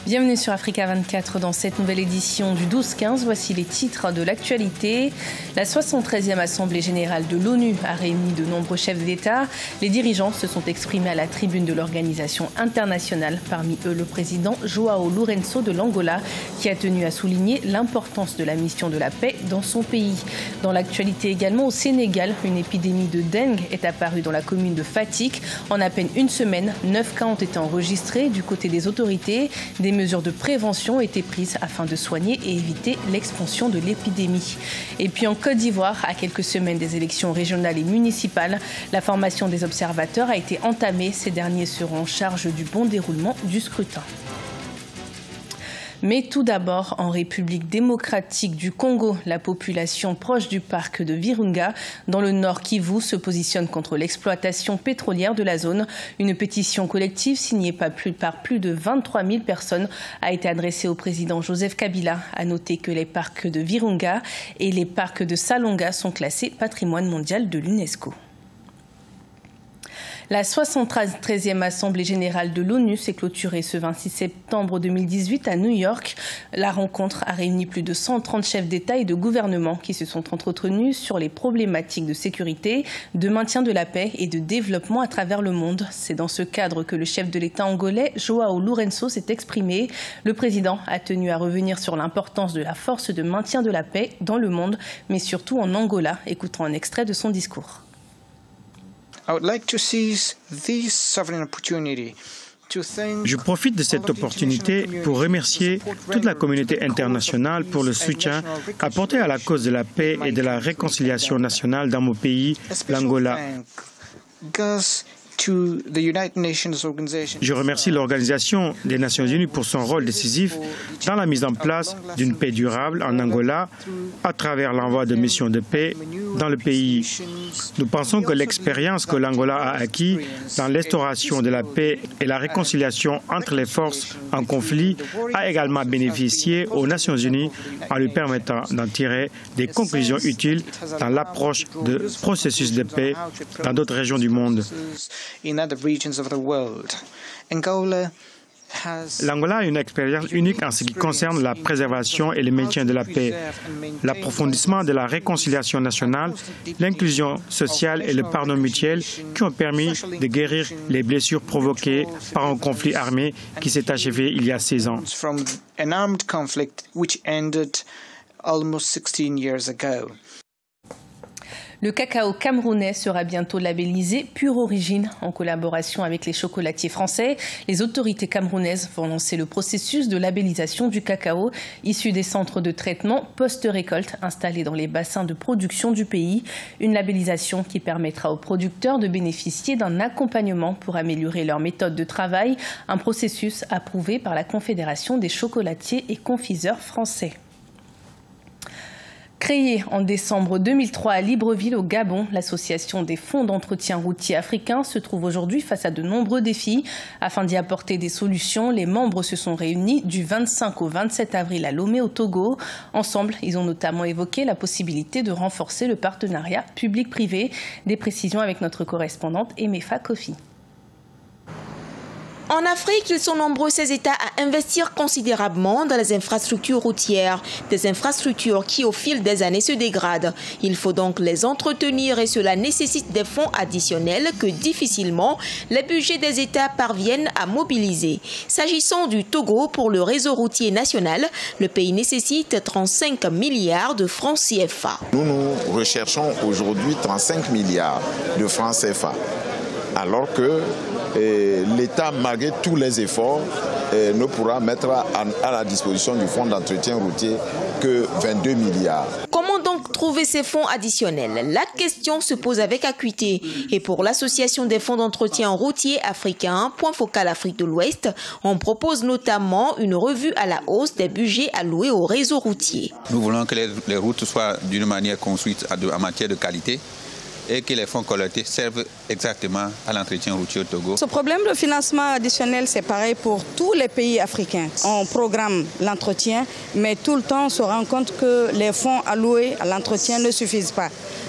Bienvenue sur Africa 24 dans cette nouvelle édition du 12-15. Voici les titres de l'actualité. La 73e Assemblée générale de l'ONU a réuni de nombreux chefs d'État. Les dirigeants se sont exprimés à la tribune de l'organisation internationale. Parmi eux, le président João Lourenço de l'Angola, qui a tenu à souligner l'importance de la mission de la paix dans son pays. Dans l'actualité également, au Sénégal, une épidémie de dengue est apparue dans la commune de Fatick. En à peine une semaine, 9 cas ont été enregistrés du côté des autorités. Des mesures de prévention ont été prises afin de soigner et éviter l'expansion de l'épidémie. Et puis en Côte d'Ivoire, à quelques semaines des élections régionales et municipales, la formation des observateurs a été entamée. Ces derniers seront en charge du bon déroulement du scrutin. Mais tout d'abord, en République démocratique du Congo, la population proche du parc de Virunga, dans le nord Kivu, se positionne contre l'exploitation pétrolière de la zone. Une pétition collective signée par plus de 23 000 personnes a été adressée au président Joseph Kabila. À noter que les parcs de Virunga et les parcs de Salonga sont classés patrimoine mondial de l'UNESCO. La 73e Assemblée générale de l'ONU s'est clôturée ce 26 septembre 2018 à New York. La rencontre a réuni plus de 130 chefs d'État et de gouvernement qui se sont entretenus sur les problématiques de sécurité, de maintien de la paix et de développement à travers le monde. C'est dans ce cadre que le chef de l'État angolais, João Lourenço, s'est exprimé. Le président a tenu à revenir sur l'importance de la force de maintien de la paix dans le monde, mais surtout en Angola. Écoutons un extrait de son discours. Je profite de cette opportunité pour remercier toute la communauté internationale pour le soutien apporté à la cause de la paix et de la réconciliation nationale dans mon pays, l'Angola. Je remercie l'Organisation des Nations Unies pour son rôle décisif dans la mise en place d'une paix durable en Angola à travers l'envoi de missions de paix dans le pays. Nous pensons que l'expérience que l'Angola a acquise dans l'instauration de la paix et la réconciliation entre les forces en conflit a également bénéficié aux Nations Unies en lui permettant d'en tirer des conclusions utiles dans l'approche de processus de paix dans d'autres régions du monde. L'Angola a une expérience unique en ce qui concerne la préservation et le maintien de la paix, l'approfondissement de la réconciliation nationale, l'inclusion sociale et le pardon mutuel qui ont permis de guérir les blessures provoquées par un conflit armé qui s'est achevé il y a 16 ans. Le cacao camerounais sera bientôt labellisé Pure Origine. En collaboration avec les chocolatiers français, les autorités camerounaises vont lancer le processus de labellisation du cacao issu des centres de traitement post-récolte installés dans les bassins de production du pays. Une labellisation qui permettra aux producteurs de bénéficier d'un accompagnement pour améliorer leur méthode de travail, un processus approuvé par la Confédération des chocolatiers et confiseurs français. Créée en décembre 2003 à Libreville, au Gabon, l'association des fonds d'entretien routier africains se trouve aujourd'hui face à de nombreux défis. Afin d'y apporter des solutions, les membres se sont réunis du 25 au 27 avril à Lomé, au Togo. Ensemble, ils ont notamment évoqué la possibilité de renforcer le partenariat public-privé. Des précisions avec notre correspondante Emefa Kofi. En Afrique, ils sont nombreux ces États à investir considérablement dans les infrastructures routières, des infrastructures qui au fil des années se dégradent. Il faut donc les entretenir et cela nécessite des fonds additionnels que difficilement les budgets des États parviennent à mobiliser. S'agissant du Togo, pour le réseau routier national, le pays nécessite 35 milliards de francs CFA. Nous recherchons aujourd'hui 35 milliards de francs CFA, alors que l'État, malgré tous les efforts, ne pourra mettre à la disposition du fonds d'entretien routier que 22 milliards. Comment donc trouver ces fonds additionnels? La question se pose avec acuité. Et pour l'Association des fonds d'entretien routier africains, point focal Afrique de l'Ouest, on propose notamment une revue à la hausse des budgets alloués au réseau routier. Nous voulons que les routes soient d'une manière construites en matière de qualité, et que les fonds collectés servent exactement à l'entretien routier au Togo. Ce problème de financement additionnel, c'est pareil pour tous les pays africains. On programme l'entretien, mais tout le temps on se rend compte que les fonds alloués à l'entretien ne suffisent pas.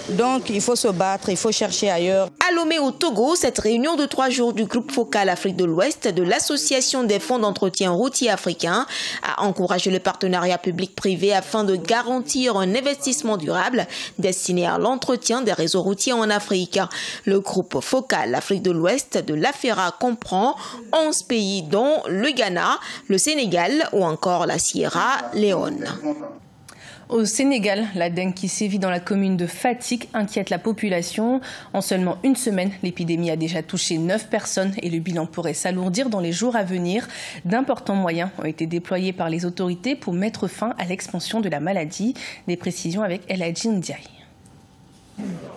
Donc il faut se battre, il faut chercher ailleurs. À Lomé au Togo, cette réunion de 3 jours du groupe focal Afrique de l'Ouest de l'Association des fonds d'entretien routier africains a encouragé le partenariat public-privé afin de garantir un investissement durable destiné à l'entretien des réseaux routiers en Afrique. Le groupe focal Afrique de l'Ouest de l'AFERA comprend 11 pays dont le Ghana, le Sénégal ou encore la Sierra Leone. Au Sénégal, la dengue qui sévit dans la commune de Fatick inquiète la population. En seulement une semaine, l'épidémie a déjà touché 9 personnes et le bilan pourrait s'alourdir dans les jours à venir. D'importants moyens ont été déployés par les autorités pour mettre fin à l'expansion de la maladie. Des précisions avec El Hadji Ndiaye.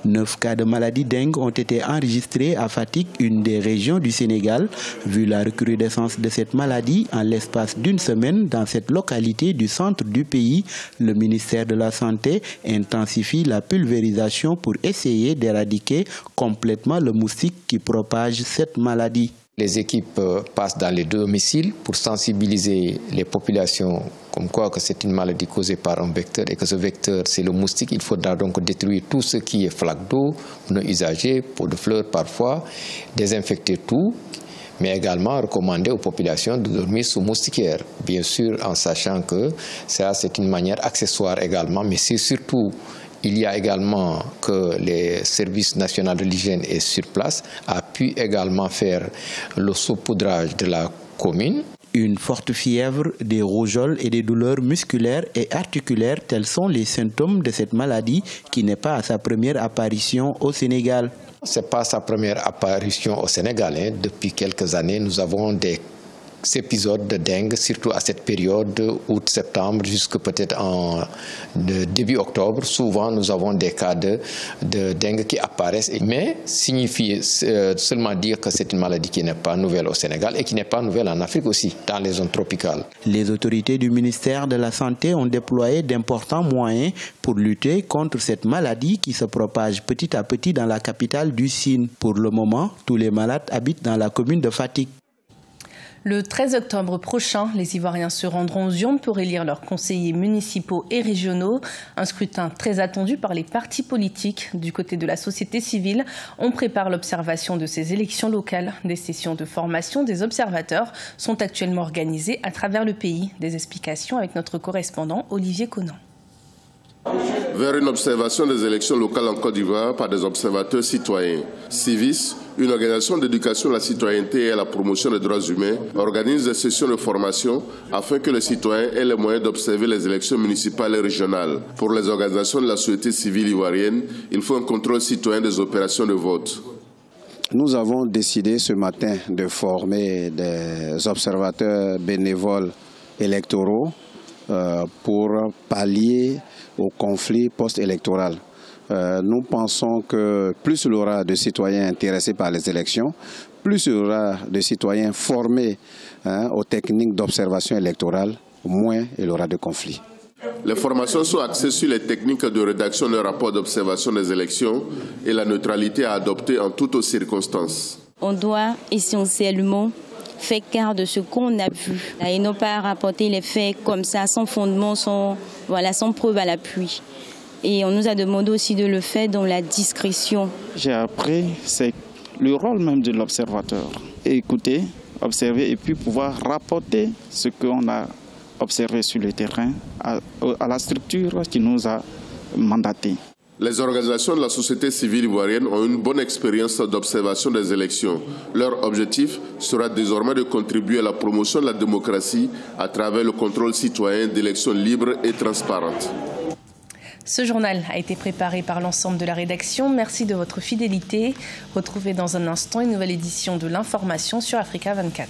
9 cas de maladie dengue ont été enregistrés à Fatick, une des régions du Sénégal. Vu la recrudescence de cette maladie en l'espace d'une semaine dans cette localité du centre du pays, le ministère de la Santé intensifie la pulvérisation pour essayer d'éradiquer complètement le moustique qui propage cette maladie. Les équipes passent dans les domiciles pour sensibiliser les populations comme quoi que c'est une maladie causée par un vecteur et que ce vecteur c'est le moustique. Il faudra donc détruire tout ce qui est flaque d'eau, pneus usagés, pots de fleurs parfois, désinfecter tout, mais également recommander aux populations de dormir sous moustiquaire. Bien sûr en sachant que ça c'est une manière accessoire également, mais c'est surtout il y a également que les services nationaux de l'hygiène est sur place, a pu également faire le saupoudrage de la commune. Une forte fièvre, des rougeoles et des douleurs musculaires et articulaires, tels sont les symptômes de cette maladie qui n'est pas à sa première apparition au Sénégal. Ce n'est pas sa première apparition au Sénégal. Depuis quelques années, nous avons des épisodes de dengue, surtout à cette période, août-septembre, jusque peut-être en début octobre. Souvent, nous avons des cas de dengue qui apparaissent, mais signifie seulement dire que c'est une maladie qui n'est pas nouvelle au Sénégal et qui n'est pas nouvelle en Afrique aussi, dans les zones tropicales. Les autorités du ministère de la Santé ont déployé d'importants moyens pour lutter contre cette maladie qui se propage petit à petit dans la capitale du Sine. Pour le moment, tous les malades habitent dans la commune de Fatick. Le 13 octobre prochain, les Ivoiriens se rendront aux urnes pour élire leurs conseillers municipaux et régionaux. Un scrutin très attendu par les partis politiques. Du côté de la société civile, on prépare l'observation de ces élections locales. Des sessions de formation des observateurs sont actuellement organisées à travers le pays. Des explications avec notre correspondant Olivier Conan. Vers une observation des élections locales en Côte d'Ivoire par des observateurs citoyens. Civis, une organisation d'éducation à la citoyenneté et à la promotion des droits humains, organise des sessions de formation afin que les citoyens aient les moyens d'observer les élections municipales et régionales. Pour les organisations de la société civile ivoirienne, il faut un contrôle citoyen des opérations de vote. Nous avons décidé ce matin de former des observateurs bénévoles électoraux pour pallier au conflit post-électoral. Nous pensons que plus il y aura de citoyens intéressés par les élections, plus il y aura de citoyens formés aux techniques d'observation électorale, moins il y aura de conflits. Les formations sont axées sur les techniques de rédaction de rapports d'observation des élections et la neutralité à adopter en toutes circonstances. On doit essentiellement faire cas de ce qu'on a vu et non pas rapporter les faits comme ça, sans fondement, sans preuve à l'appui. Et on nous a demandé aussi de le faire dans la discrétion. J'ai appris, c'est le rôle même de l'observateur. Écouter, observer et puis pouvoir rapporter ce qu'on a observé sur le terrain à la structure qui nous a mandatés. Les organisations de la société civile ivoirienne ont une bonne expérience d'observation des élections. Leur objectif sera désormais de contribuer à la promotion de la démocratie à travers le contrôle citoyen d'élections libres et transparentes. Ce journal a été préparé par l'ensemble de la rédaction. Merci de votre fidélité. Retrouvez dans un instant une nouvelle édition de l'information sur Africa 24.